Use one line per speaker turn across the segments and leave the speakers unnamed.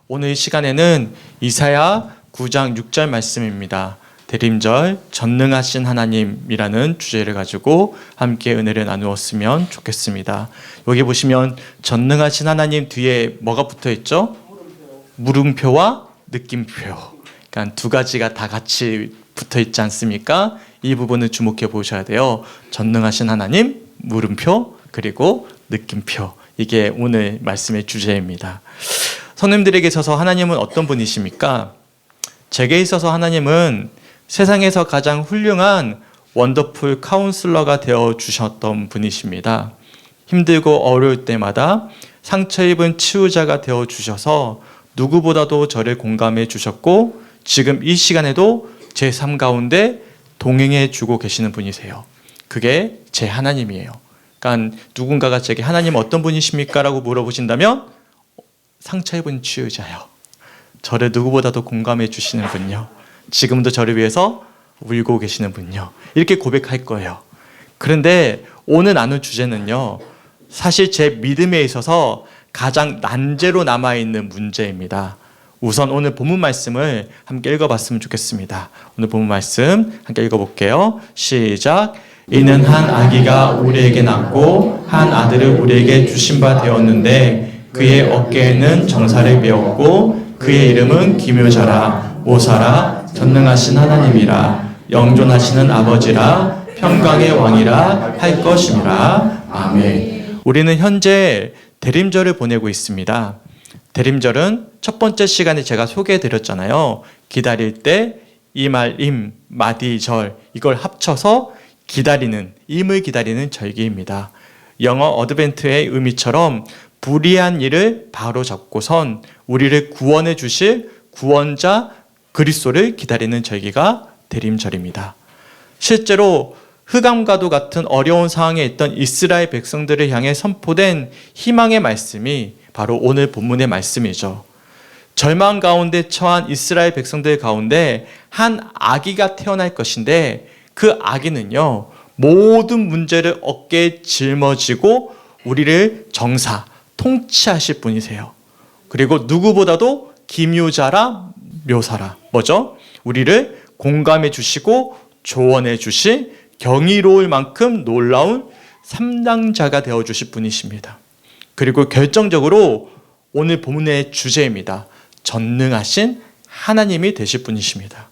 오늘 이 시간에는 이사야 9장 6절 말씀입니다. 대림절 전능하신 하나님이라는 주제를 가지고 함께 은혜를 나누었으면 좋겠습니다. 여기 보시면 전능하신 하나님 뒤에 뭐가 붙어 있죠? 물음표와 느낌표. 그러니까 두 가지가 다 같이 붙어 있지 않습니까? 이 부분을 주목해 보셔야 돼요. 전능하신 하나님, 물음표, 그리고 느낌표. 이게 오늘 말씀의 주제입니다. 성도님들에게 있어서 하나님은 어떤 분이십니까? 제게 있어서 하나님은 세상에서 가장 훌륭한 원더풀 카운슬러가 되어 주셨던 분이십니다. 힘들고 어려울 때마다 상처 입은 치유자가 되어 주셔서 누구보다도 저를 공감해 주셨고 지금 이 시간에도 제 삶 가운데 동행해 주고 계시는 분이세요. 그게 제 하나님이에요. 그러니까 누군가가 제게 하나님 어떤 분이십니까? 라고 물어보신다면 상처 입은 치유자요. 저를 누구보다도 공감해 주시는 분요. 지금도 저를 위해서 울고 계시는 분요. 이렇게 고백할 거예요. 그런데 오늘 나눌 주제는요. 사실 제 믿음에 있어서 가장 난제로 남아있는 문제입니다. 우선 오늘 본문 말씀을 함께 읽어봤으면 좋겠습니다. 오늘 본문 말씀 함께 읽어볼게요. 시작. 이는 한 아기가 우리에게 낳고 한 아들을 우리에게 주신 바 되었는데 그의 어깨에는 정사를 메었고 그의 이름은 기묘자라 모사라 전능하신 하나님이라 영존하시는 아버지라 평강의 왕이라 할 것임이라. 아멘. 우리는 현재 대림절을 보내고 있습니다. 대림절은 첫 번째 시간에 제가 소개해드렸잖아요. 기다릴 때 이말임, 마디절 이걸 합쳐서 기다리는, 임을 기다리는 절기입니다. 영어 어드벤트의 의미처럼 불의한 일을 바로 잡고선 우리를 구원해 주실 구원자 그리스도를 기다리는 절기가 대림절입니다. 실제로 흑암과도 같은 어려운 상황에 있던 이스라엘 백성들을 향해 선포된 희망의 말씀이 바로 오늘 본문의 말씀이죠. 절망 가운데 처한 이스라엘 백성들 가운데 한 아기가 태어날 것인데 그 아기는요, 모든 문제를 어깨에 짊어지고 우리를 정사, 통치하실 분이세요. 그리고 누구보다도 기묘자라 묘사라. 뭐죠? 우리를 공감해 주시고 조언해 주실 경이로울 만큼 놀라운 삼당자가 되어 주실 분이십니다. 그리고 결정적으로 오늘 본문의 주제입니다. 전능하신 하나님이 되실 분이십니다.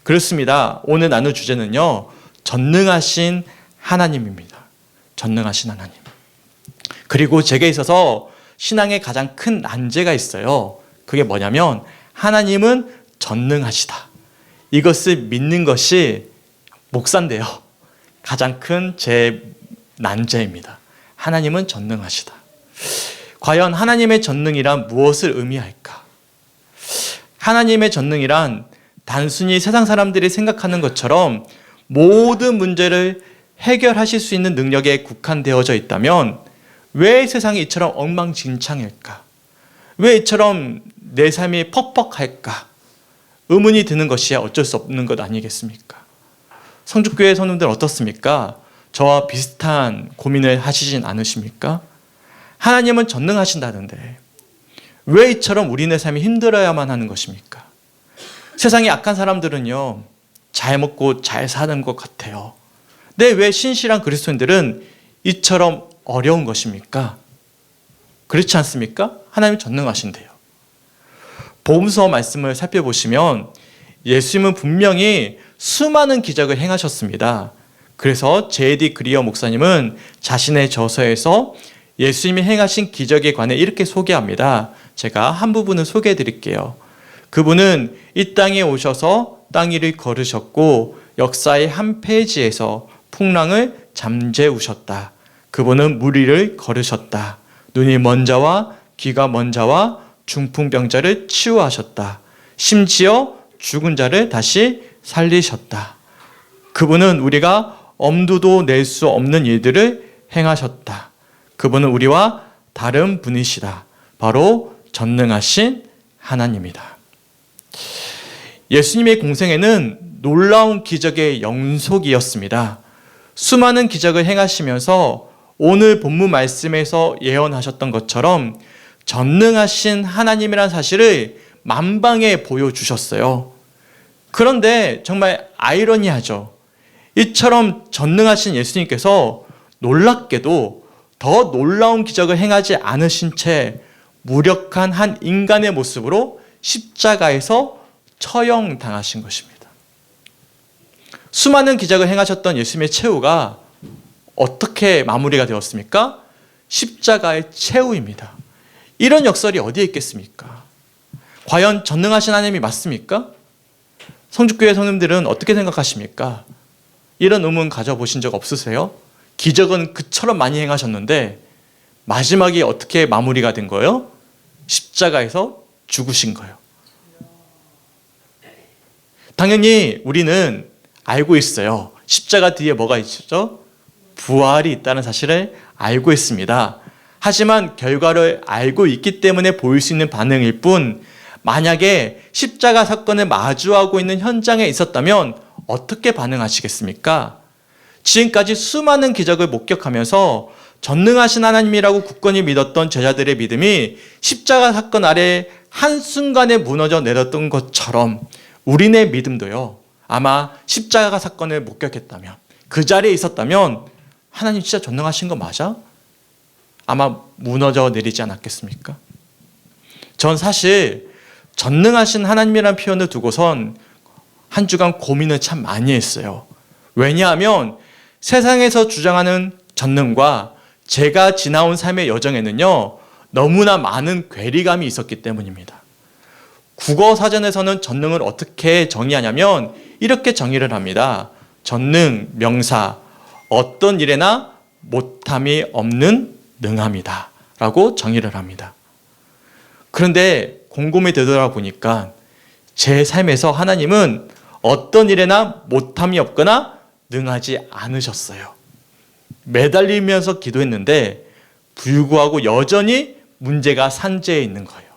그렇습니다. 오늘 나눌 주제는요. 전능하신 하나님입니다. 전능하신 하나님. 그리고 제게 있어서 신앙에 가장 큰 난제가 있어요. 그게 뭐냐면 하나님은 전능하시다. 이것을 믿는 것이 목사인데요. 가장 큰 제 난제입니다. 하나님은 전능하시다. 과연 하나님의 전능이란 무엇을 의미할까? 하나님의 전능이란 단순히 세상 사람들이 생각하는 것처럼 모든 문제를 해결하실 수 있는 능력에 국한되어져 있다면 왜 세상이 이처럼 엉망진창일까? 왜 이처럼 내 삶이 퍽퍽할까? 의문이 드는 것이 어쩔 수 없는 것 아니겠습니까? 성죽교회 성도들 어떻습니까? 저와 비슷한 고민을 하시진 않으십니까? 하나님은 전능하신다는데 왜 이처럼 우리네 삶이 힘들어야만 하는 것입니까? 세상의 악한 사람들은요, 잘 먹고 잘 사는 것 같아요. 근데 왜 신실한 그리스도인들은 이처럼 어려운 것입니까? 그렇지 않습니까? 하나님 전능하신데요. 복음서 말씀을 살펴보시면 예수님은 분명히 수많은 기적을 행하셨습니다. 그래서 제이디 그리어 목사님은 자신의 저서에서 예수님이 행하신 기적에 관해 이렇게 소개합니다. 제가 한 부분을 소개해 드릴게요. 그분은 이 땅에 오셔서 땅 위를 걸으셨고 역사의 한 페이지에서 풍랑을 잠재우셨다. 그분은 물 위를 걸으셨다. 눈이 먼 자와 귀가 먼 자와 중풍병자를 치유하셨다. 심지어 죽은 자를 다시 살리셨다. 그분은 우리가 엄두도 낼 수 없는 일들을 행하셨다. 그분은 우리와 다른 분이시다. 바로 전능하신 하나님이다. 예수님의 공생애는 놀라운 기적의 연속이었습니다. 수많은 기적을 행하시면서 오늘 본문 말씀에서 예언하셨던 것처럼 전능하신 하나님이라는 사실을 만방에 보여주셨어요. 그런데 정말 아이러니하죠. 이처럼 전능하신 예수님께서 놀랍게도 더 놀라운 기적을 행하지 않으신 채 무력한 한 인간의 모습으로 십자가에서 처형당하신 것입니다. 수많은 기적을 행하셨던 예수님의 최후가 어떻게 마무리가 되었습니까? 십자가의 최후입니다. 이런 역설이 어디에 있겠습니까? 과연 전능하신 하나님이 맞습니까? 성죽교회 성님들은 어떻게 생각하십니까? 이런 의문 가져보신 적 없으세요? 기적은 그처럼 많이 행하셨는데 마지막에 어떻게 마무리가 된 거예요? 십자가에서 죽으신 거예요. 당연히 우리는 알고 있어요. 십자가 뒤에 뭐가 있죠? 부활이 있다는 사실을 알고 있습니다. 하지만 결과를 알고 있기 때문에 보일 수 있는 반응일 뿐, 만약에 십자가 사건을 마주하고 있는 현장에 있었다면 어떻게 반응하시겠습니까? 지금까지 수많은 기적을 목격하면서 전능하신 하나님이라고 굳건히 믿었던 제자들의 믿음이 십자가 사건 아래 한순간에 무너져 내렸던 것처럼 우리네 믿음도요, 아마 십자가 사건을 목격했다면, 그 자리에 있었다면 하나님 진짜 전능하신 거 맞아? 아마 무너져 내리지 않았겠습니까? 전 사실 전능하신 하나님이라는 표현을 두고선 한 주간 고민을 참 많이 했어요. 왜냐하면 세상에서 주장하는 전능과 제가 지나온 삶의 여정에는요, 너무나 많은 괴리감이 있었기 때문입니다. 국어 사전에서는 전능을 어떻게 정의하냐면 이렇게 정의를 합니다. 전능, 명사, 어떤 일에나 못함이 없는 능함이다 라고 정의를 합니다. 그런데 곰곰이 되돌아보니까 제 삶에서 하나님은 어떤 일에나 못함이 없거나 능하지 않으셨어요. 매달리면서 기도했는데 불구하고 여전히 문제가 산재해 있는 거예요.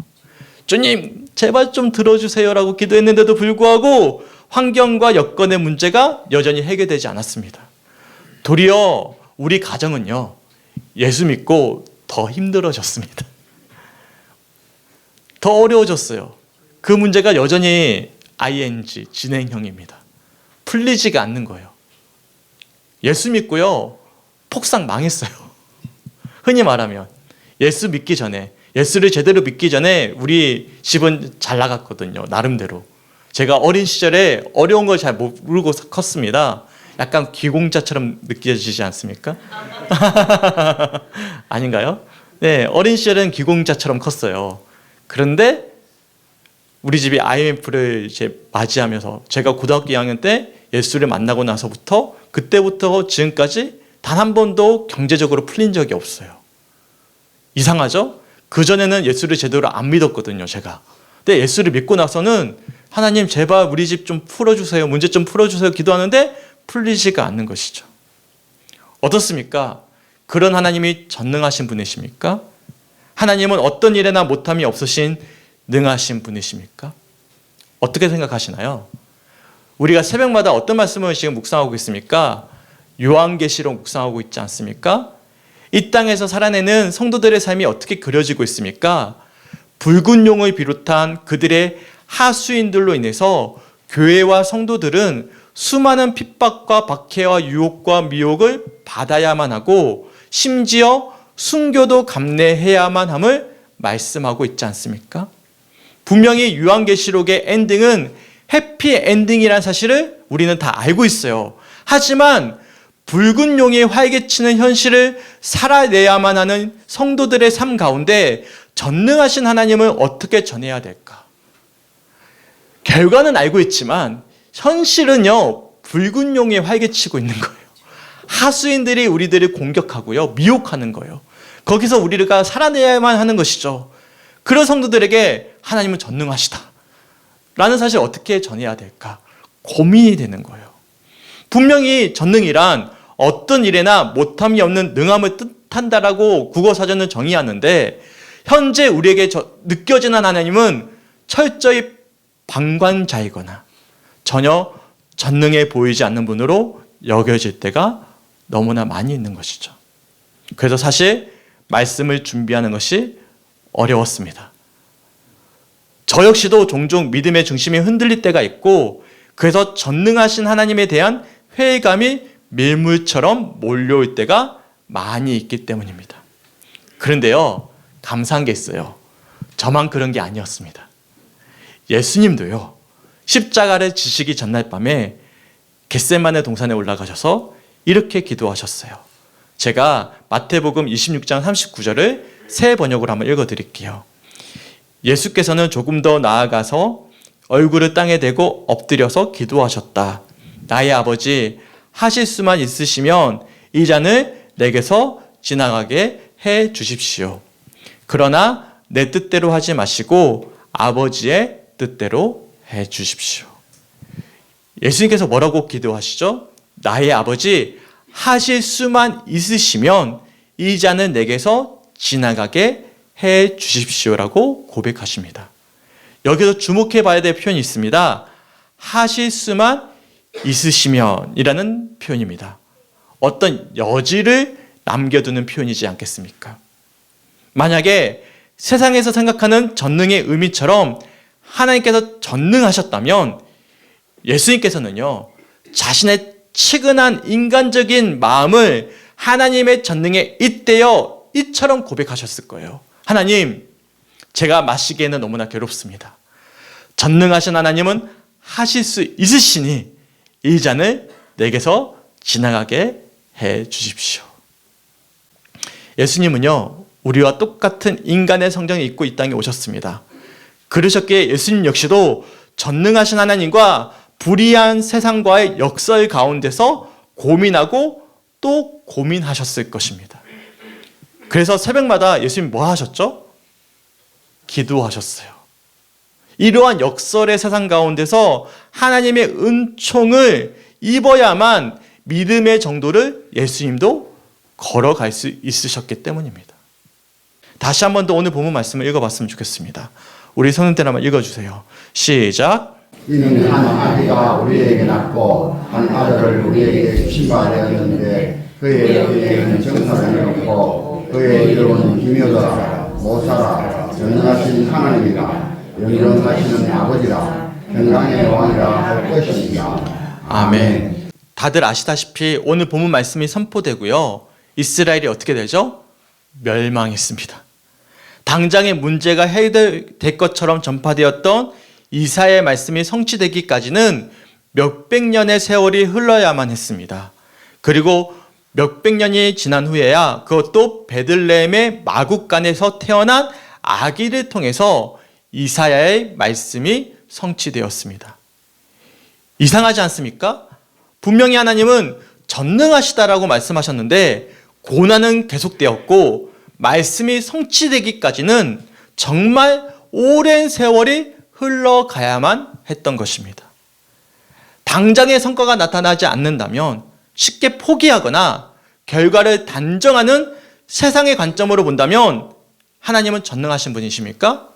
주님 제발 좀 들어주세요 라고 기도했는데도 불구하고 환경과 여건의 문제가 여전히 해결되지 않았습니다. 도리어 우리 가정은요, 예수 믿고 더 힘들어졌습니다. 더 어려워졌어요. 그 문제가 여전히 ing, 진행형입니다. 풀리지가 않는 거예요. 예수 믿고요, 폭삭 망했어요. 흔히 말하면 예수 믿기 전에, 예수를 제대로 믿기 전에 우리 집은 잘 나갔거든요. 나름대로. 제가 어린 시절에 어려운 걸 잘 모르고 컸습니다. 약간 귀공자처럼 느껴지지 않습니까? 아닌가요? 네, 어린 시절은 귀공자처럼 컸어요. 그런데 우리 집이 IMF를 이제 맞이하면서 제가 고등학교 2학년 때 예수를 만나고 나서부터 그때부터 지금까지 단 한 번도 경제적으로 풀린 적이 없어요. 이상하죠? 그전에는 예수를 제대로 안 믿었거든요, 제가. 근데 예수를 믿고 나서는 하나님 제발 우리 집 좀 풀어주세요, 문제 좀 풀어주세요 기도하는데 풀리지가 않는 것이죠. 어떻습니까? 그런 하나님이 전능하신 분이십니까? 하나님은 어떤 일에나 못함이 없으신 능하신 분이십니까? 어떻게 생각하시나요? 우리가 새벽마다 어떤 말씀을 지금 묵상하고 있습니까? 요한계시록 묵상하고 있지 않습니까? 이 땅에서 살아내는 성도들의 삶이 어떻게 그려지고 있습니까? 붉은 용을 비롯한 그들의 하수인들로 인해서 교회와 성도들은 수많은 핍박과 박해와 유혹과 미혹을 받아야만 하고 심지어 순교도 감내해야만 함을 말씀하고 있지 않습니까? 분명히 요한계시록의 엔딩은 해피 엔딩이라는 사실을 우리는 다 알고 있어요. 하지만 붉은 용이 활개치는 현실을 살아내야만 하는 성도들의 삶 가운데 전능하신 하나님을 어떻게 전해야 될까? 결과는 알고 있지만 현실은요, 붉은 용이 활개치고 있는 거예요. 하수인들이 우리들을 공격하고요, 미혹하는 거예요. 거기서 우리가 살아내야만 하는 것이죠. 그런 성도들에게 하나님은 전능하시다 라는 사실을 어떻게 전해야 될까? 고민이 되는 거예요. 분명히 전능이란 어떤 일에나 못함이 없는 능함을 뜻한다라고 국어사전은 정의하는데, 현재 우리에게 느껴지는 하나님은 철저히 방관자이거나 전혀 전능해 보이지 않는 분으로 여겨질 때가 너무나 많이 있는 것이죠. 그래서 사실 말씀을 준비하는 것이 어려웠습니다. 저 역시도 종종 믿음의 중심이 흔들릴 때가 있고, 그래서 전능하신 하나님에 대한 회의감이 밀물처럼 몰려올 때가 많이 있기 때문입니다. 그런데요, 감사한 게 있어요. 저만 그런 게 아니었습니다. 예수님도요, 십자가를 지시기 전날 밤에 겟세마네 동산에 올라가셔서 이렇게 기도하셨어요. 제가 마태복음 26장 39절을 새 번역으로 한번 읽어드릴게요. 예수께서는 조금 더 나아가서 얼굴을 땅에 대고 엎드려서 기도하셨다. 나의 아버지, 하실 수만 있으시면 이 잔을 내게서 지나가게 해 주십시오. 그러나 내 뜻대로 하지 마시고 아버지의 뜻대로 해 주십시오. 예수님께서 뭐라고 기도하시죠? 나의 아버지, 하실 수만 있으시면 이 잔을 내게서 지나가게 해 주십시오라고 고백하십니다. 여기서 주목해 봐야 될 표현이 있습니다. 하실 수만 있으시면 이라는 표현입니다. 어떤 여지를 남겨두는 표현이지 않겠습니까? 만약에 세상에서 생각하는 전능의 의미처럼 하나님께서 전능하셨다면 예수님께서는요, 자신의 측은한 인간적인 마음을 하나님의 전능에 잇대어 이처럼 고백하셨을 거예요. 하나님, 제가 마시기에는 너무나 괴롭습니다. 전능하신 하나님은 하실 수 있으시니 이 잔을 내게서 지나가게 해 주십시오. 예수님은요, 우리와 똑같은 인간의 성정을 입고 이 땅에 오셨습니다. 그러셨기에 예수님 역시도 전능하신 하나님과 불의한 세상과의 역설 가운데서 고민하고 또 고민하셨을 것입니다. 그래서 새벽마다 예수님 뭐 하셨죠? 기도하셨어요. 이러한 역설의 세상 가운데서 하나님의 은총을 입어야만 믿음의 정도를 예수님도 걸어갈 수 있으셨기 때문입니다. 다시 한 번 더 오늘 본문 말씀을 읽어봤으면 좋겠습니다. 우리 성은들 한번 읽어주세요. 시작.
이는 한 아기가 우리에게 낳고 한 아들을 우리에게 주신 바 되었는데 그의 어깨에는 정사장이 없고 그의 이름은 기묘하다 모사라 전능하신 하나님이라 영원하시는 아버지라 평강의 왕이라 할 것입니다.
아멘. 다들 아시다시피 오늘 본문 말씀이 선포되고요, 이스라엘이 어떻게 되죠? 멸망했습니다. 당장의 문제가 해결될 것처럼 전파되었던 이사야의 말씀이 성취되기까지는 몇백 년의 세월이 흘러야만 했습니다. 그리고 몇백 년이 지난 후에야 그것도 베들레헴의 마국간에서 태어난 아기를 통해서 이사야의 말씀이 성취되었습니다. 이상하지 않습니까? 분명히 하나님은 전능하시다라고 말씀하셨는데 고난은 계속되었고 말씀이 성취되기까지는 정말 오랜 세월이 흘러가야만 했던 것입니다. 당장의 성과가 나타나지 않는다면 쉽게 포기하거나 결과를 단정하는 세상의 관점으로 본다면 하나님은 전능하신 분이십니까?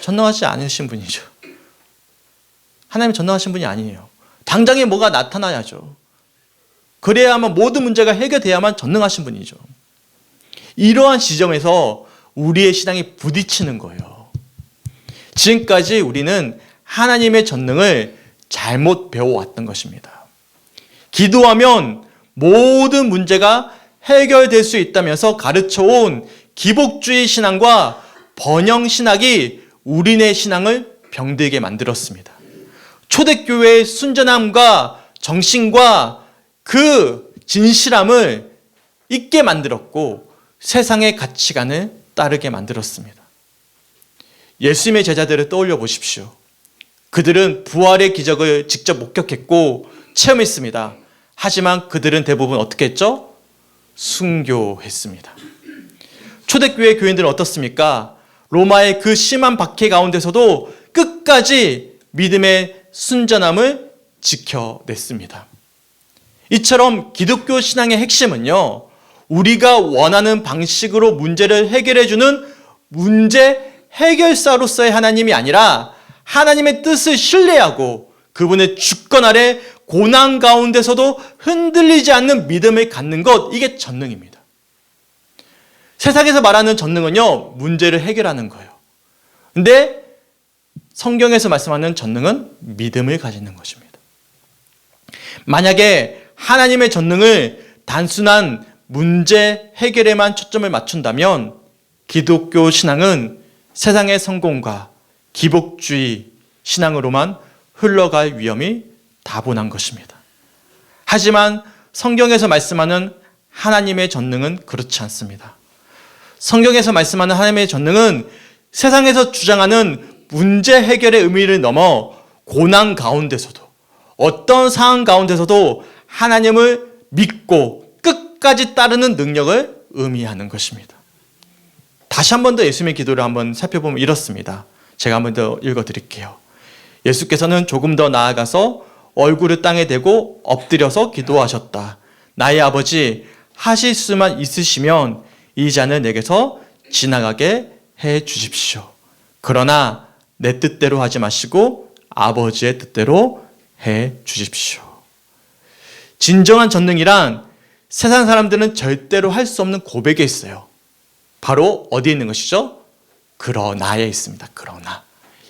전능하지 않으신 분이죠. 하나님은 전능하신 분이 아니에요. 당장에 뭐가 나타나야죠. 그래야만 모든 문제가 해결돼야만 전능하신 분이죠. 이러한 지점에서 우리의 신앙이 부딪히는 거예요. 지금까지 우리는 하나님의 전능을 잘못 배워왔던 것입니다. 기도하면 모든 문제가 해결될 수 있다면서 가르쳐온 기복주의 신앙과 번영 신학이 우리네 신앙을 병들게 만들었습니다. 초대교회의 순전함과 정신과 그 진실함을 잊게 만들었고 세상의 가치관을 따르게 만들었습니다. 예수님의 제자들을 떠올려 보십시오. 그들은 부활의 기적을 직접 목격했고 체험했습니다. 하지만 그들은 대부분 어떻게 했죠? 순교했습니다. 초대교회 교인들은 어떻습니까? 로마의 그 심한 박해 가운데서도 끝까지 믿음의 순전함을 지켜냈습니다. 이처럼 기독교 신앙의 핵심은요, 우리가 원하는 방식으로 문제를 해결해주는 문제 해결사로서의 하나님이 아니라 하나님의 뜻을 신뢰하고 그분의 주권 아래 고난 가운데서도 흔들리지 않는 믿음을 갖는 것, 이게 전능입니다. 세상에서 말하는 전능은요, 문제를 해결하는 거예요. 근데 성경에서 말씀하는 전능은 믿음을 가지는 것입니다. 만약에 하나님의 전능을 단순한 문제 해결에만 초점을 맞춘다면 기독교 신앙은 세상의 성공과 기복주의 신앙으로만 흘러갈 위험이 다분한 것입니다. 하지만 성경에서 말씀하는 하나님의 전능은 그렇지 않습니다. 성경에서 말씀하는 하나님의 전능은 세상에서 주장하는 문제 해결의 의미를 넘어 고난 가운데서도 어떤 상황 가운데서도 하나님을 믿고 끝까지 따르는 능력을 의미하는 것입니다. 다시 한 번 더 예수님의 기도를 한번 살펴보면 이렇습니다. 제가 한 번 더 읽어드릴게요. 예수께서는 조금 더 나아가서 얼굴을 땅에 대고 엎드려서 기도하셨다. 나의 아버지, 하실 수만 있으시면 이 잔을 내게서 지나가게 해 주십시오. 그러나 내 뜻대로 하지 마시고 아버지의 뜻대로 해 주십시오. 진정한 전능이란 세상 사람들은 절대로 할 수 없는 고백에 있어요. 바로 어디에 있는 것이죠? 그러나에 있습니다. 그러나.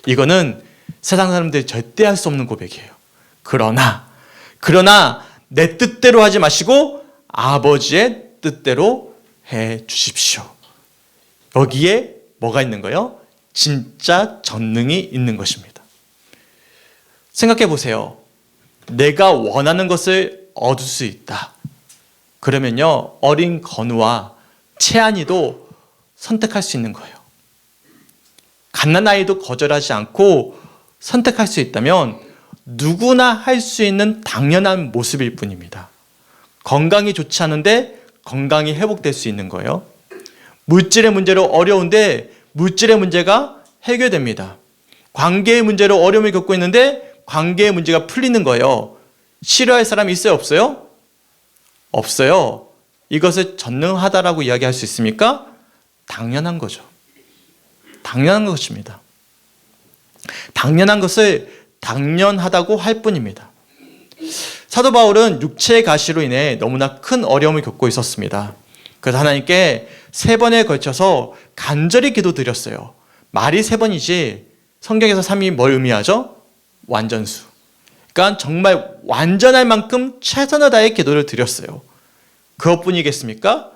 이거는 세상 사람들이 절대 할 수 없는 고백이에요. 그러나 내 뜻대로 하지 마시고 아버지의 뜻대로 해 주십시오. 여기에 뭐가 있는 거예요? 진짜 전능이 있는 것입니다. 생각해 보세요. 내가 원하는 것을 얻을 수 있다. 그러면요, 어린 건우와 채안이도 선택할 수 있는 거예요. 갓난아이도 거절하지 않고 선택할 수 있다면 누구나 할 수 있는 당연한 모습일 뿐입니다. 건강이 좋지 않은데 건강이 회복될 수 있는 거예요. 물질의 문제로 어려운데 물질의 문제가 해결됩니다. 관계의 문제로 어려움을 겪고 있는데 관계의 문제가 풀리는 거예요. 싫어할 사람이 있어요? 없어요? 없어요. 이것을 전능하다라고 이야기할 수 있습니까? 당연한 거죠. 당연한 것입니다. 당연한 것을 당연하다고 할 뿐입니다. 사도 바울은 육체의 가시로 인해 너무나 큰 어려움을 겪고 있었습니다. 그래서 하나님께 3번에 걸쳐서 간절히 기도드렸어요. 말이 3번이지 성경에서 3이 뭘 의미하죠? 완전수. 그러니까 정말 완전할 만큼 최선을 다해 기도를 드렸어요. 그것뿐이겠습니까?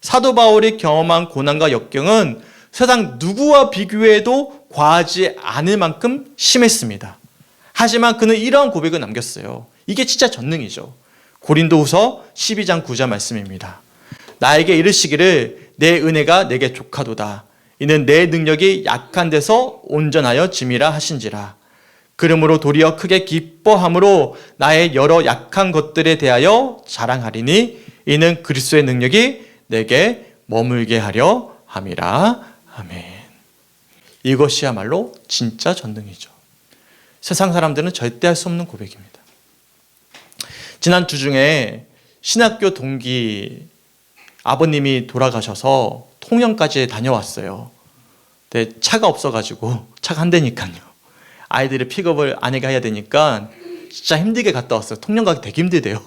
사도 바울이 경험한 고난과 역경은 세상 누구와 비교해도 과하지 않을 만큼 심했습니다. 하지만 그는 이러한 고백을 남겼어요. 이게 진짜 전능이죠. 고린도후서 12장 9절 말씀입니다. 나에게 이르시기를 내 은혜가 내게 족하도다. 이는 내 능력이 약한 데서 온전하여 짐이라 하신지라. 그러므로 도리어 크게 기뻐함으로 나의 여러 약한 것들에 대하여 자랑하리니 이는 그리스도의 능력이 내게 머물게 하려 함이라. 아멘. 이것이야말로 진짜 전능이죠. 세상 사람들은 절대 할 수 없는 고백입니다. 지난 주 중에 신학교 동기 아버님이 돌아가셔서 통영까지 다녀왔어요. 근데 차가 없어가지고 차가 한 대니까요. 아이들의 픽업을 아내가 해야 되니까 진짜 힘들게 갔다 왔어요. 통영 가기 되게 힘들대요.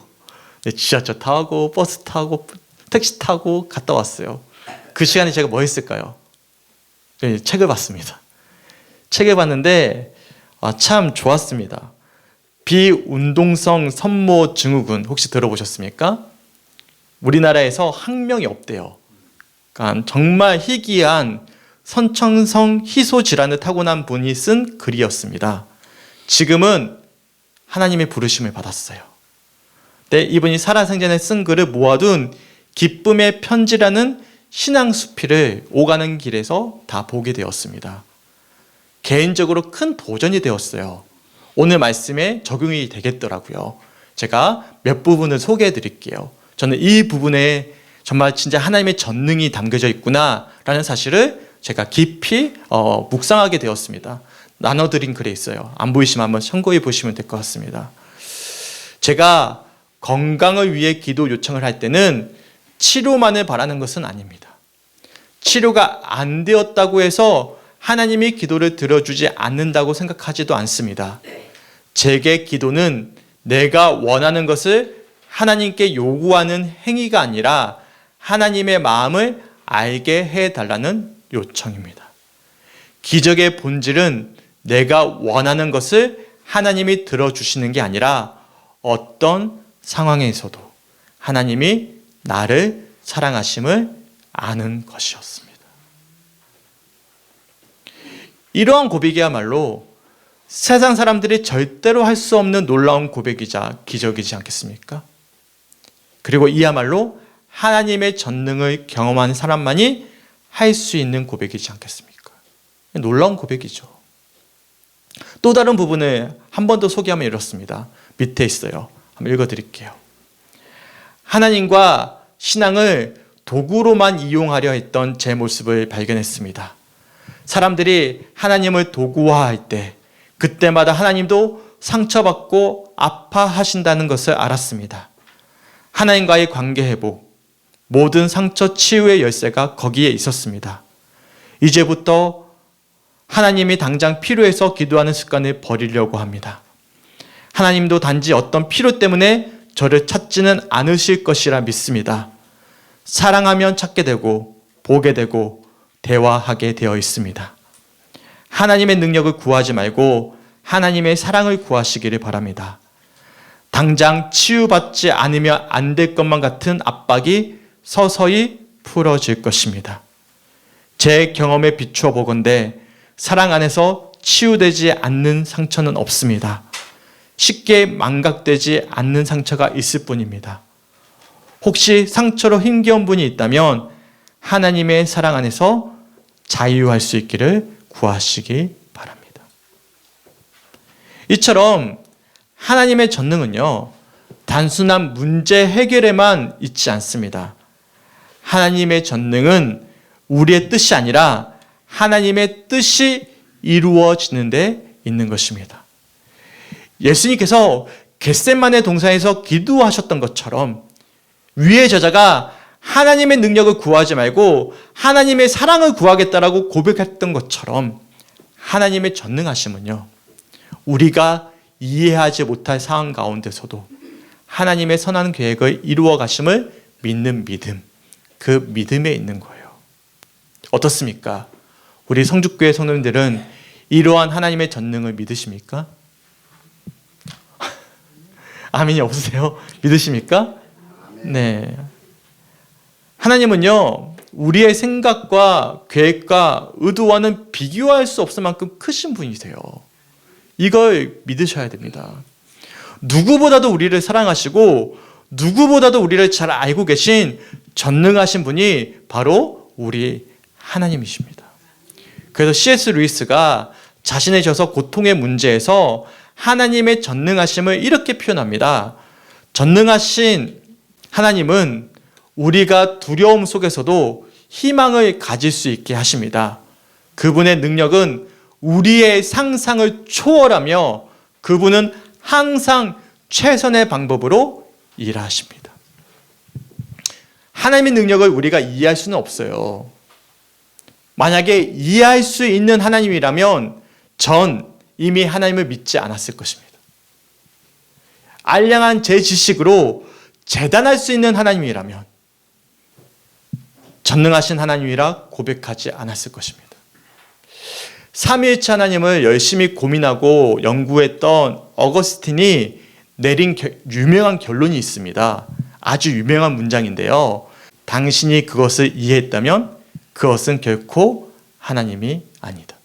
지하철 타고 버스 타고 택시 타고 갔다 왔어요. 그 시간에 제가 뭐 했을까요? 책을 봤습니다. 책을 봤는데 참 좋았습니다. 비운동성 선모 증후군 혹시 들어보셨습니까? 우리나라에서 학명이 없대요. 그러니까 정말 희귀한 선천성 희소 질환을 타고난 분이 쓴 글이었습니다. 지금은 하나님의 부르심을 받았어요. 네, 이분이 살아생전에 쓴 글을 모아둔 기쁨의 편지라는 신앙 수필을 오가는 길에서 다 보게 되었습니다. 개인적으로 큰 도전이 되었어요. 오늘 말씀에 적용이 되겠더라고요. 제가 몇 부분을 소개해 드릴게요. 저는 이 부분에 정말 진짜 하나님의 전능이 담겨져 있구나라는 사실을 제가 깊이 묵상하게 되었습니다. 나눠드린 글에 있어요. 안 보이시면 한번 참고해 보시면 될 것 같습니다. 제가 건강을 위해 기도 요청을 할 때는 치료만을 바라는 것은 아닙니다. 치료가 안 되었다고 해서 하나님이 기도를 들어주지 않는다고 생각하지도 않습니다. 제게 기도는 내가 원하는 것을 하나님께 요구하는 행위가 아니라 하나님의 마음을 알게 해달라는 요청입니다. 기적의 본질은 내가 원하는 것을 하나님이 들어주시는 게 아니라 어떤 상황에서도 하나님이 나를 사랑하심을 아는 것이었습니다. 이러한 고백이야말로 세상 사람들이 절대로 할 수 없는 놀라운 고백이자 기적이지 않겠습니까? 그리고 이야말로 하나님의 전능을 경험한 사람만이 할 수 있는 고백이지 않겠습니까? 놀라운 고백이죠. 또 다른 부분을 한 번 더 소개하면 이렇습니다. 밑에 있어요. 한번 읽어드릴게요. 하나님과 신앙을 도구로만 이용하려 했던 제 모습을 발견했습니다. 사람들이 하나님을 도구화할 때 그때마다 하나님도 상처받고 아파하신다는 것을 알았습니다. 하나님과의 관계 회복, 모든 상처 치유의 열쇠가 거기에 있었습니다. 이제부터 하나님이 당장 필요해서 기도하는 습관을 버리려고 합니다. 하나님도 단지 어떤 필요 때문에 저를 찾지는 않으실 것이라 믿습니다. 사랑하면 찾게 되고 보게 되고 대화하게 되어 있습니다. 하나님의 능력을 구하지 말고 하나님의 사랑을 구하시기를 바랍니다. 당장 치유받지 않으면 안 될 것만 같은 압박이 서서히 풀어질 것입니다. 제 경험에 비추어 보건대 사랑 안에서 치유되지 않는 상처는 없습니다. 쉽게 망각되지 않는 상처가 있을 뿐입니다. 혹시 상처로 힘겨운 분이 있다면 하나님의 사랑 안에서 자유할 수 있기를 구하시기 바랍니다. 이처럼 하나님의 전능은요, 단순한 문제 해결에만 있지 않습니다. 하나님의 전능은 우리의 뜻이 아니라 하나님의 뜻이 이루어지는 데 있는 것입니다. 예수님께서 겟세마네 동산에서 기도하셨던 것처럼 위의 저자가 하나님의 능력을 구하지 말고 하나님의 사랑을 구하겠다라고 고백했던 것처럼 하나님의 전능하심은요, 우리가 이해하지 못할 상황 가운데서도 하나님의 선한 계획을 이루어 가심을 믿는 믿음, 그 믿음에 있는 거예요. 어떻습니까? 우리 성죽교회 성도님들은 이러한 하나님의 전능을 믿으십니까? 아멘이 없으세요? 믿으십니까? 네. 하나님은요, 우리의 생각과 계획과 의도와는 비교할 수 없을 만큼 크신 분이세요. 이걸 믿으셔야 됩니다. 누구보다도 우리를 사랑하시고 누구보다도 우리를 잘 알고 계신 전능하신 분이 바로 우리 하나님이십니다. 그래서 C.S. 루이스가 자신의 저서 고통의 문제에서 하나님의 전능하심을 이렇게 표현합니다. 전능하신 하나님은 우리가 두려움 속에서도 희망을 가질 수 있게 하십니다. 그분의 능력은 우리의 상상을 초월하며 그분은 항상 최선의 방법으로 일하십니다. 하나님의 능력을 우리가 이해할 수는 없어요. 만약에 이해할 수 있는 하나님이라면 전 이미 하나님을 믿지 않았을 것입니다. 알량한 제 지식으로 재단할 수 있는 하나님이라면 전능하신 하나님이라 고백하지 않았을 것입니다. 삼위일체 하나님을 열심히 고민하고 연구했던 어거스틴이 내린 유명한 결론이 있습니다. 아주 유명한 문장인데요. 당신이 그것을 이해했다면 그것은 결코 하나님이 아니다.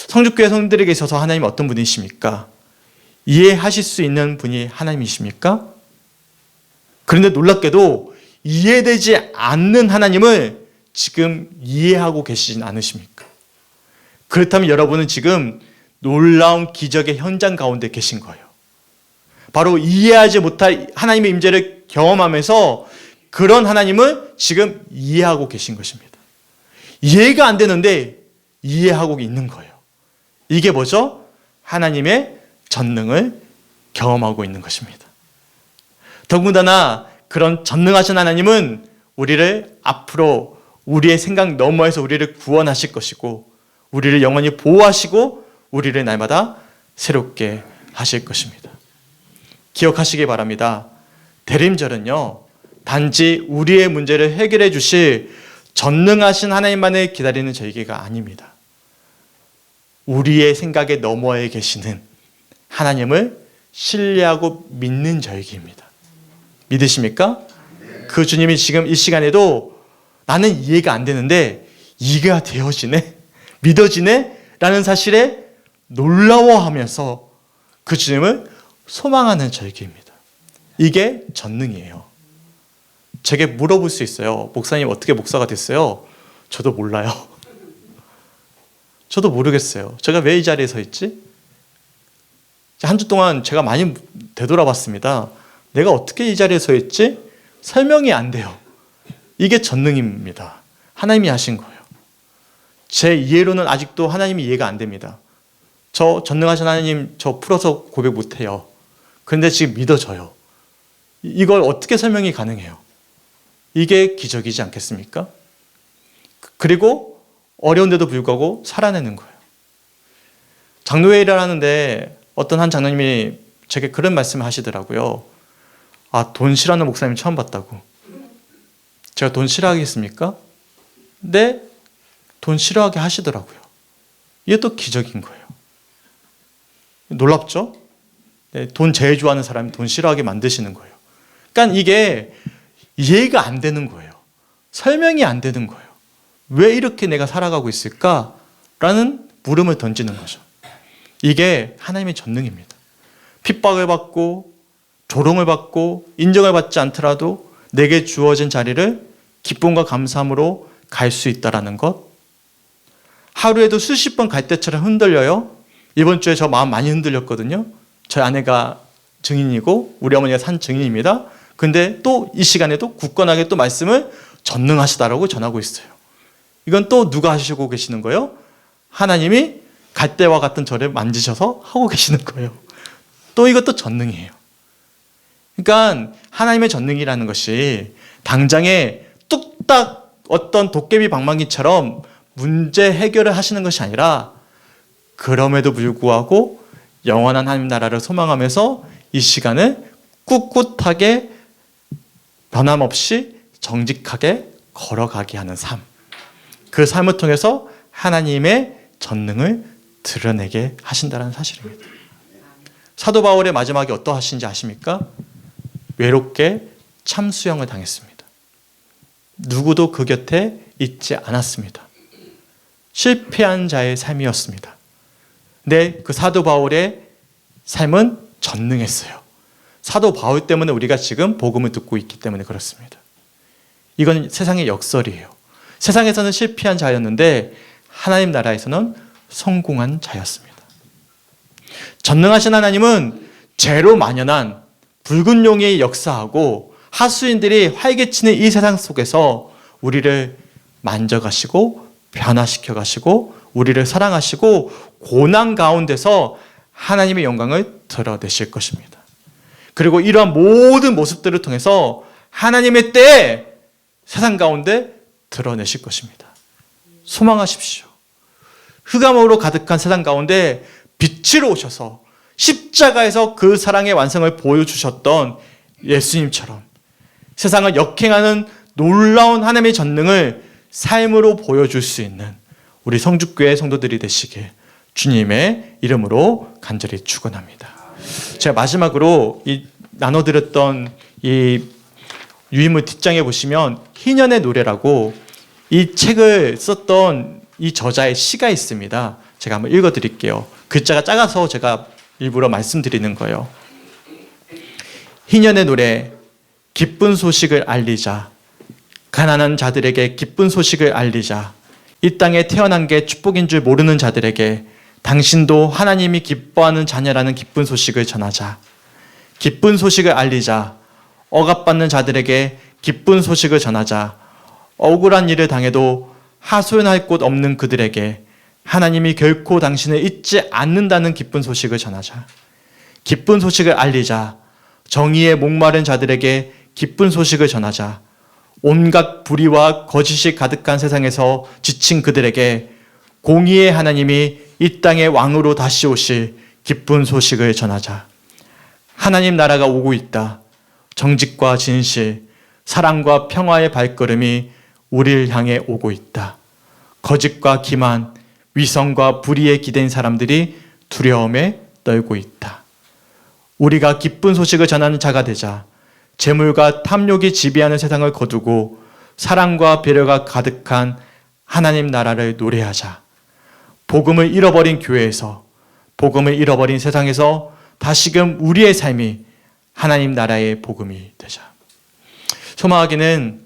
성죽교회 성도들에게 있어서 하나님은 어떤 분이십니까? 이해하실 수 있는 분이 하나님이십니까? 그런데 놀랍게도 이해되지 않는 하나님을 지금 이해하고 계시진 않으십니까? 그렇다면 여러분은 지금 놀라운 기적의 현장 가운데 계신 거예요. 바로 이해하지 못할 하나님의 임재를 경험하면서 그런 하나님을 지금 이해하고 계신 것입니다. 이해가 안 되는데 이해하고 있는 거예요. 이게 뭐죠? 하나님의 전능을 경험하고 있는 것입니다. 더군다나 그런 전능하신 하나님은 우리를 앞으로 우리의 생각 너머에서 우리를 구원하실 것이고 우리를 영원히 보호하시고 우리를 날마다 새롭게 하실 것입니다. 기억하시기 바랍니다. 대림절은요, 단지 우리의 문제를 해결해 주실 전능하신 하나님만을 기다리는 저에게가 아닙니다. 우리의 생각의 너머에 계시는 하나님을 신뢰하고 믿는 저에게입니다. 믿으십니까? 그 주님이 지금 이 시간에도 나는 이해가 안 되는데 이해가 되어지네, 믿어지네 라는 사실에 놀라워하면서 그 주님을 소망하는 저에게입니다. 이게 전능이에요. 제게 물어볼 수 있어요. 목사님 어떻게 목사가 됐어요? 저도 몰라요. 저도 모르겠어요. 제가 왜 이 자리에 서 있지? 한 주 동안 제가 많이 되돌아봤습니다. 내가 어떻게 이 자리에 서 있지? 설명이 안 돼요. 이게 전능입니다. 하나님이 하신 거예요. 제 이해로는 아직도 하나님이 이해가 안 됩니다. 저 전능하신 하나님 저 풀어서 고백 못해요. 그런데 지금 믿어져요. 이걸 어떻게 설명이 가능해요? 이게 기적이지 않겠습니까? 그리고 어려운데도 불구하고 살아내는 거예요. 장로회의를 하는데 어떤 한 장로님이 제게 그런 말씀을 하시더라고요. 아, 돈 싫어하는 목사님 처음 봤다고. 제가 돈 싫어하겠습니까? 네, 돈 싫어하게 하시더라고요. 이게 또 기적인 거예요. 놀랍죠? 네, 돈 제일 좋아하는 사람이 돈 싫어하게 만드시는 거예요. 그러니까 이게 이해가 안 되는 거예요. 설명이 안 되는 거예요. 왜 이렇게 내가 살아가고 있을까라는 물음을 던지는 거죠. 이게 하나님의 전능입니다. 핍박을 받고 조롱을 받고 인정을 받지 않더라도 내게 주어진 자리를 기쁨과 감사함으로 갈 수 있다는 것. 하루에도 수십 번 갈 때처럼 흔들려요. 이번 주에 저 마음 많이 흔들렸거든요. 저희 아내가 증인이고 우리 어머니가 산 증인입니다. 근데 또 이 시간에도 굳건하게 또 말씀을 전능하시다라고 전하고 있어요. 이건 또 누가 하시고 계시는 거예요? 하나님이 갈대와 같은 저를 만지셔서 하고 계시는 거예요. 또 이것도 전능이에요. 그러니까 하나님의 전능이라는 것이 당장에 뚝딱 어떤 도깨비 방망이처럼 문제 해결을 하시는 것이 아니라 그럼에도 불구하고 영원한 하나님 나라를 소망하면서 이 시간을 꿋꿋하게 변함없이 정직하게 걸어가게 하는 삶. 그 삶을 통해서 하나님의 전능을 드러내게 하신다는 사실입니다. 사도 바울의 마지막이 어떠하신지 아십니까? 외롭게 참수형을 당했습니다. 누구도 그 곁에 있지 않았습니다. 실패한 자의 삶이었습니다. 근데 그 사도 바울의 삶은 전능했어요. 사도 바울 때문에 우리가 지금 복음을 듣고 있기 때문에 그렇습니다. 이건 세상의 역설이에요. 세상에서는 실패한 자였는데 하나님 나라에서는 성공한 자였습니다. 전능하신 하나님은 죄로 만연한 붉은 용이 역사하고 하수인들이 활개치는 이 세상 속에서 우리를 만져가시고 변화시켜 가시고 우리를 사랑하시고 고난 가운데서 하나님의 영광을 드러내실 것입니다. 그리고 이러한 모든 모습들을 통해서 하나님의 때에 세상 가운데 드러내실 것입니다. 소망하십시오. 흑암으로 가득한 세상 가운데 빛으로 오셔서 십자가에서 그 사랑의 완성을 보여주셨던 예수님처럼 세상을 역행하는 놀라운 하나님의 전능을 삶으로 보여줄 수 있는 우리 성죽교회 성도들이 되시길 주님의 이름으로 간절히 축원합니다. 제가 마지막으로 나눠드렸던 이 유인물 뒷장에 보시면 희년의 노래라고 이 책을 썼던 이 저자의 시가 있습니다. 제가 한번 읽어드릴게요. 글자가 작아서 제가 일부러 말씀드리는 거예요. 희년의 노래, 기쁜 소식을 알리자. 가난한 자들에게 기쁜 소식을 알리자. 이 땅에 태어난 게 축복인 줄 모르는 자들에게 당신도 하나님이 기뻐하는 자녀라는 기쁜 소식을 전하자. 기쁜 소식을 알리자. 억압받는 자들에게 기쁜 소식을 전하자. 억울한 일을 당해도 하소연할 곳 없는 그들에게 하나님이 결코 당신을 잊지 않는다는 기쁜 소식을 전하자. 기쁜 소식을 알리자. 정의에 목마른 자들에게 기쁜 소식을 전하자. 온갖 불의와 거짓이 가득한 세상에서 지친 그들에게 공의의 하나님이 이 땅의 왕으로 다시 오실 기쁜 소식을 전하자. 하나님 나라가 오고 있다. 정직과 진실, 사랑과 평화의 발걸음이 우리를 향해 오고 있다. 거짓과 기만, 위선과 불의에 기댄 사람들이 두려움에 떨고 있다. 우리가 기쁜 소식을 전하는 자가 되자 재물과 탐욕이 지배하는 세상을 거두고 사랑과 배려가 가득한 하나님 나라를 노래하자. 복음을 잃어버린 교회에서, 복음을 잃어버린 세상에서 다시금 우리의 삶이 하나님 나라의 복음이 되자. 소망하기는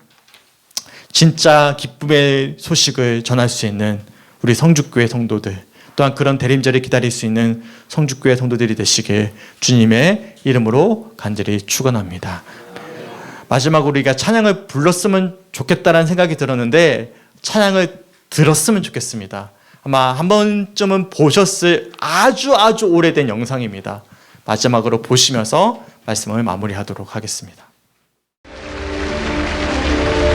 진짜 기쁨의 소식을 전할 수 있는 우리 성주교회 성도들, 또한 그런 대림절을 기다릴 수 있는 성주교회 성도들이 되시길 주님의 이름으로 간절히 축원합니다. 마지막으로 우리가 찬양을 불렀으면 좋겠다라는 생각이 들었는데 찬양을 들었으면 좋겠습니다. 아마 한 번쯤은 보셨을 아주 오래된 영상입니다. 마지막으로 보시면서 말씀을 마무리하도록 하겠습니다.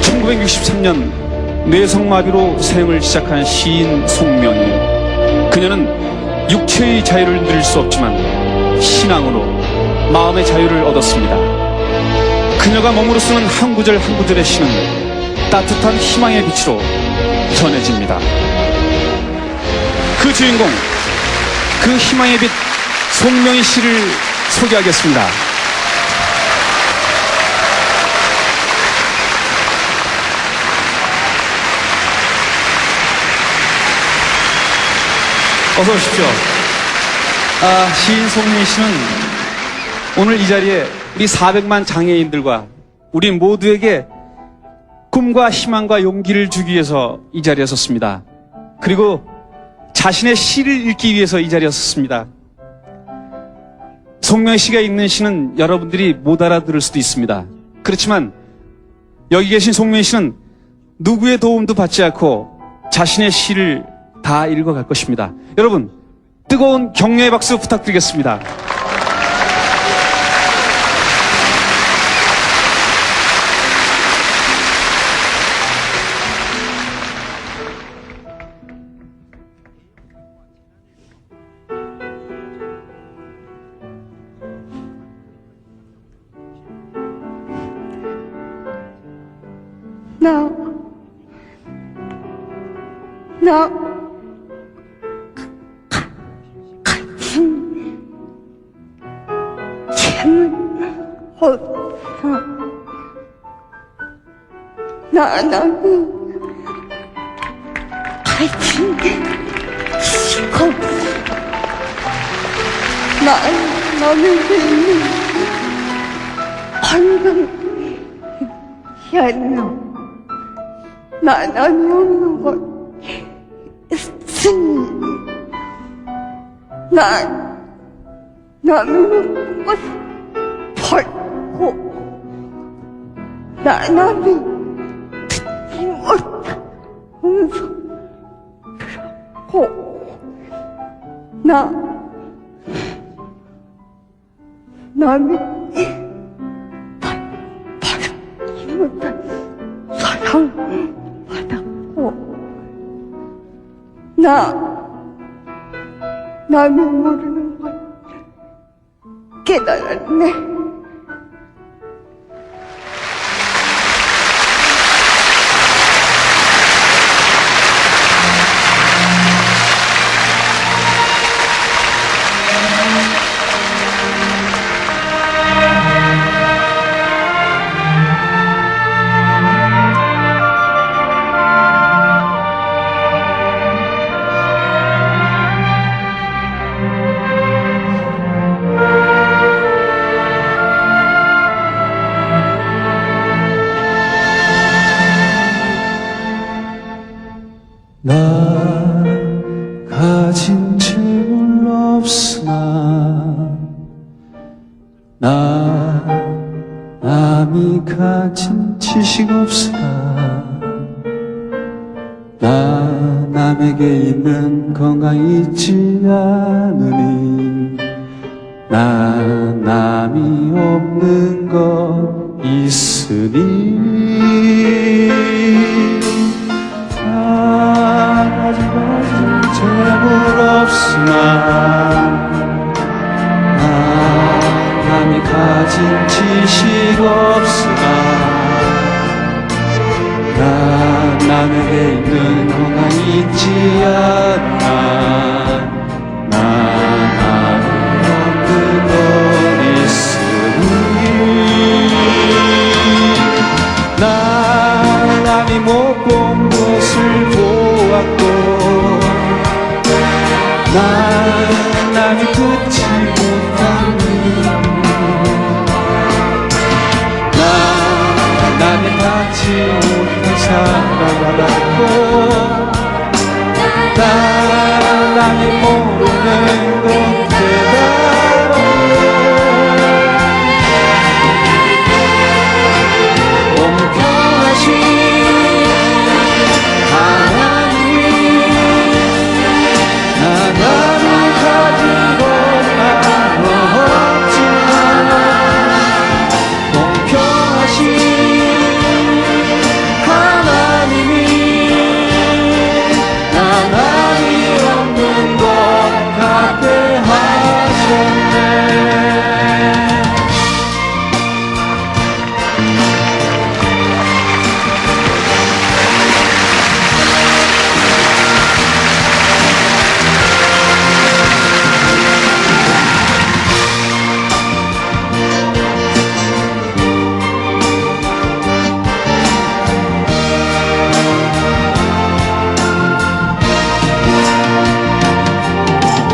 1963년 뇌성마비로 생을 시작한 시인 송명희. 그녀는 육체의 자유를 누릴 수 없지만 신앙으로 마음의 자유를 얻었습니다. 그녀가 몸으로 쓰는 한 구절 한 구절의 시는 따뜻한 희망의 빛으로 전해집니다. 그 주인공, 그 희망의 빛 송명희 씨를 소개하겠습니다. 어서 오십시오. 시인 송명희 씨는 오늘 이 자리에 우리 400만 장애인들과 우리 모두에게 꿈과 희망과 용기를 주기 위해서 이 자리에 섰습니다. 그리고 자신의 시를 읽기 위해서 이 자리에 섰습니다. 송명희 씨가 읽는 시는 여러분들이 못 알아들을 수도 있습니다. 그렇지만 여기 계신 송명희 씨는 누구의 도움도 받지 않고 자신의 시를 다 읽어갈 것입니다. 여러분, 뜨거운 격려의 박수 부탁드리겠습니다.
나는 가진 시고 나는 있는 환경 현노 나는 없는 것 있으니 나는 것 벌고 나는 나는 받지 못한 사랑 받았고 나는 모르는 걸 깨달았네.
나 가진 재물 없으나 나 남이 가진 지식 없으나 나 남에게 있는 건강이 있지 않으니 나 남이 없는 것 있으니 재물 없으나 남이 가진 지식 없으나 내게 있는 거가 있지 않아. 나 없는 건 있으니 나 남이 못 본 것을 보았고 나 남이 듣지 못한 남이 받지 못한 사랑을 받고 남이 모르는 것 깨달아 공평하신 하나님이 나를 가진 것만 없지만 공평하신 하나님이 나날이 없는 것 같게 하셨네.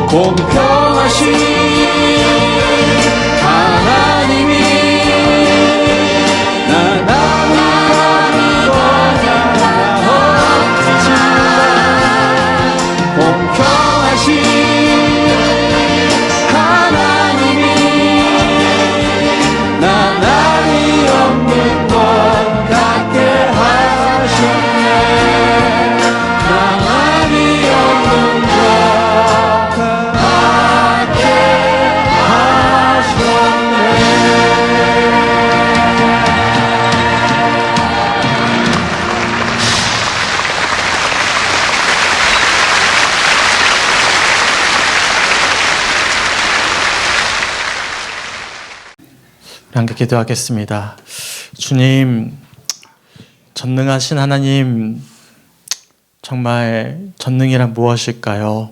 공평하신 하나님이 나 남이 가진 것 하나 없지만 공평하신 하나님이 나 남이 없는 것 같게 하셨네. 나만이 없는 것
함께 기도하겠습니다. 주님, 전능하신 하나님, 정말 전능이란 무엇일까요?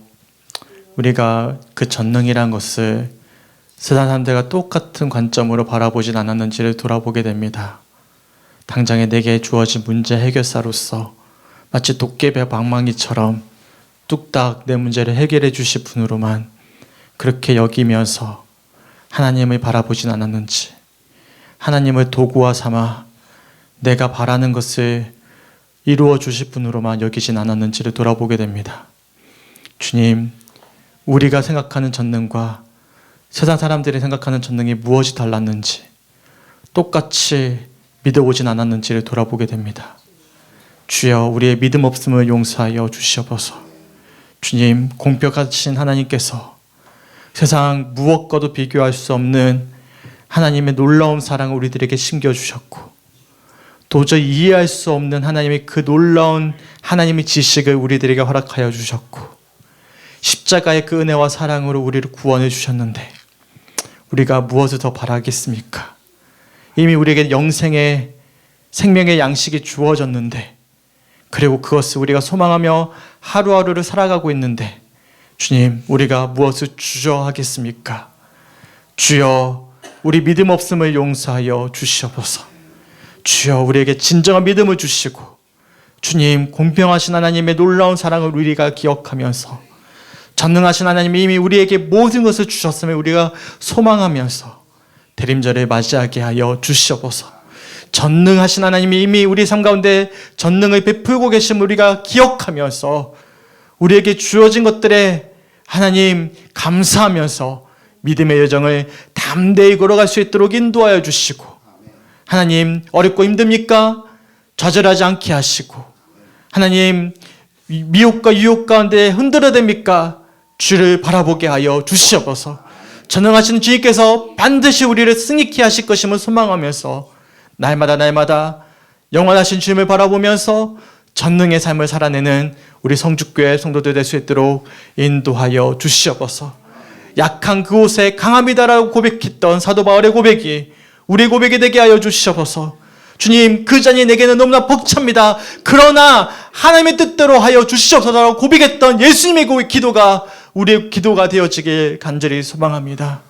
우리가 그 전능이란 것을 세상 사람들과 똑같은 관점으로 바라보진 않았는지를 돌아보게 됩니다. 당장에 내게 주어진 문제 해결사로서 마치 도깨비와 방망이처럼 뚝딱 내 문제를 해결해 주실 분으로만 그렇게 여기면서 하나님을 바라보진 않았는지, 하나님을 도구와 삼아 내가 바라는 것을 이루어 주실 분으로만 여기진 않았는지를 돌아보게 됩니다. 주님, 우리가 생각하는 전능과 세상 사람들이 생각하는 전능이 무엇이 달랐는지, 똑같이 믿어오진 않았는지를 돌아보게 됩니다. 주여, 우리의 믿음 없음을 용서하여 주시옵소서. 주님, 공평하신 하나님께서 세상 무엇과도 비교할 수 없는 하나님의 놀라운 사랑을 우리들에게 심겨주셨고, 도저히 이해할 수 없는 하나님의 그 놀라운 하나님의 지식을 우리들에게 허락하여 주셨고, 십자가의 그 은혜와 사랑으로 우리를 구원해 주셨는데 우리가 무엇을 더 바라겠습니까? 이미 우리에게 영생의 생명의 양식이 주어졌는데, 그리고 그것을 우리가 소망하며 하루하루를 살아가고 있는데, 주님, 우리가 무엇을 주저하겠습니까? 주여, 우리 믿음 없음을 용서하여 주시옵소서. 주여, 우리에게 진정한 믿음을 주시고, 주님, 공평하신 하나님의 놀라운 사랑을 우리가 기억하면서, 전능하신 하나님이 이미 우리에게 모든 것을 주셨음을 우리가 소망하면서 대림절을 맞이하게 하여 주시옵소서. 전능하신 하나님이 이미 우리 삶 가운데 전능을 베풀고 계심을 우리가 기억하면서 우리에게 주어진 것들에 하나님 감사하면서 믿음의 여정을 담대히 걸어갈 수 있도록 인도하여 주시고, 하나님, 어렵고 힘듭니까? 좌절하지 않게 하시고, 하나님, 미혹과 유혹 가운데 흔들어댑니까? 주를 바라보게 하여 주시옵소서. 전능하신 주님께서 반드시 우리를 승리케 하실 것임을 소망하면서 날마다 영원하신 주님을 바라보면서 전능의 삶을 살아내는 우리 성주교회 성도들 될 수 있도록 인도하여 주시옵소서. 약한 그곳에 강합니다라고 고백했던 사도 바울의 고백이 우리의 고백이 되게 하여 주시옵소서. 주님, 그 잔이 내게는 너무나 벅찹니다. 그러나 하나님의 뜻대로 하여 주시옵소서라고 고백했던 예수님의 기도가 우리의 기도가 되어지길 간절히 소망합니다.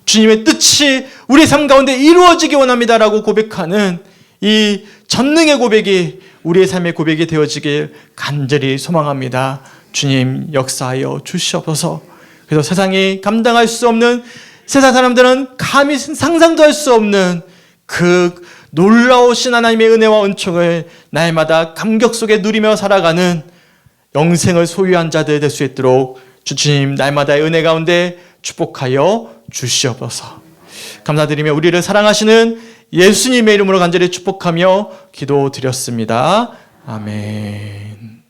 주님의 뜻이 우리 삶 가운데 이루어지기 원합니다라고 고백하는 이 전능의 고백이 우리의 삶의 고백이 되어지길 간절히 소망합니다. 주님, 역사하여 주시옵소서. 그래서 세상이 감당할 수 없는, 세상 사람들은 감히 상상도 할 수 없는 그 놀라우신 하나님의 은혜와 은총을 날마다 감격 속에 누리며 살아가는 영생을 소유한 자들 될 수 있도록 주님 날마다의 은혜 가운데 축복하여 주시옵소서. 감사드리며 우리를 사랑하시는 예수님의 이름으로 간절히 축복하며 기도드렸습니다. 아멘.